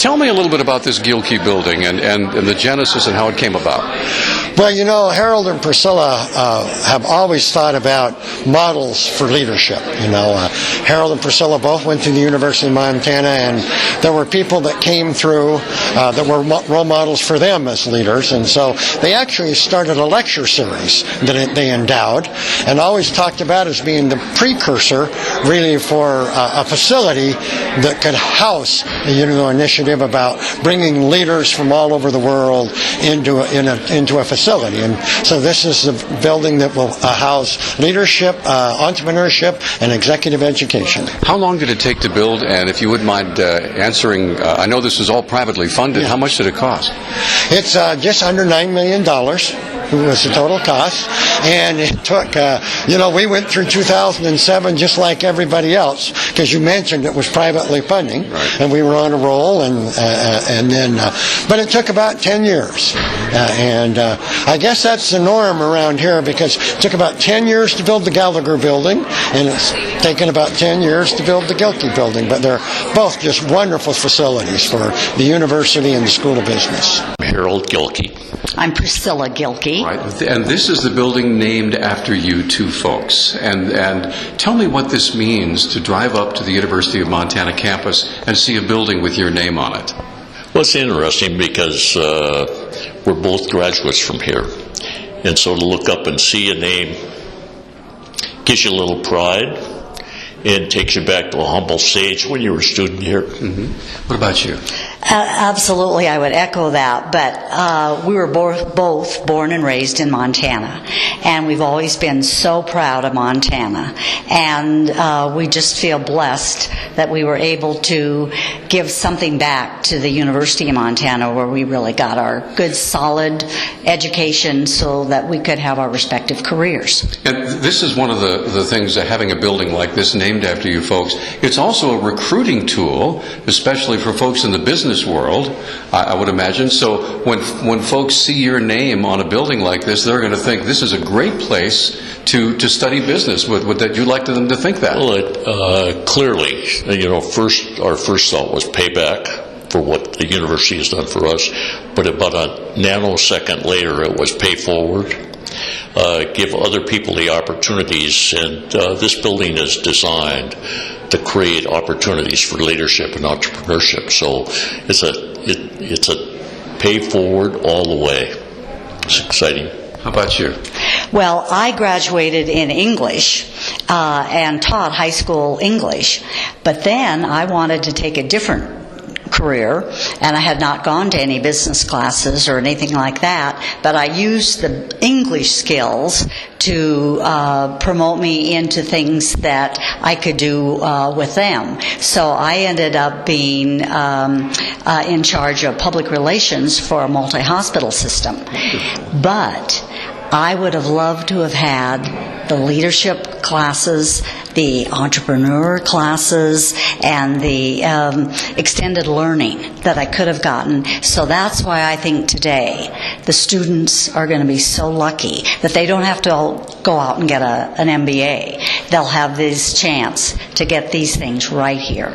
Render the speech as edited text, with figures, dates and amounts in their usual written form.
Tell me a little bit about this Gilkey building and the genesis and how it came about. Well, you know, Harold and Priscilla have always thought about models for leadership. You know, Harold and Priscilla both went to the University of Montana, and there were people that came through that were role models for them as leaders, and so they actually started a lecture series that they endowed and always talked about as being the precursor, really, for a facility that could house the initiative about bringing leaders from all over the world into a facility. And so this is a building that will house leadership, entrepreneurship, and executive education. How long did it take to build? And if you wouldn't mind answering, I know this is all privately funded. Yeah. How much did it cost? It's just under $9 million. Was the total cost, and it took, we went through 2007 just like everybody else, because you mentioned it was privately funding, right. And we were on a roll, and then, but it took about 10 years, and I guess that's the norm around here, because it took about 10 years to build the Gallagher building, and it's taken about 10 years to build the Gilkey building, but they're both just wonderful facilities for the university and the School of Business. Harold Gilkey. I'm Priscilla Gilkey. Right, and this is the building named after you two folks. And tell me what this means to drive up to the University of Montana campus and see a building with your name on it. Well, it's interesting because we're both graduates from here. And so to look up and see a name gives you a little pride and takes you back to a humble stage when you were a student here. Mm-hmm. What about you? Absolutely, I would echo that, but we were both born and raised in Montana, and we've always been so proud of Montana, and we just feel blessed that we were able to give something back to the University of Montana, where we really got our good, solid education so that we could have our respective careers. And this is one of the things that having a building like this named after you folks, it's also a recruiting tool, especially for folks in the business world, I would imagine. So when folks see your name on a building like this, they're going to think this is a great place to study business. Would that you'd like them to think that? Well, clearly, our first thought was payback for what the university has done for us, but about a nanosecond later, it was pay forward. Give other people the opportunities, and this building is designed to create opportunities for leadership and entrepreneurship. So it's a pay forward all the way. It's exciting. How about you? Well, I graduated in English and taught high school English, but then I wanted to take a different career, and I had not gone to any business classes or anything like that, but I used the English skills to promote me into things that I could do with them. So I ended up being in charge of public relations for a multi-hospital system. But I would have loved to have had the leadership classes, the entrepreneur classes, and the extended learning that I could have gotten. So that's why I think today the students are going to be so lucky that they don't have to go out and get an MBA. They'll have this chance to get these things right here.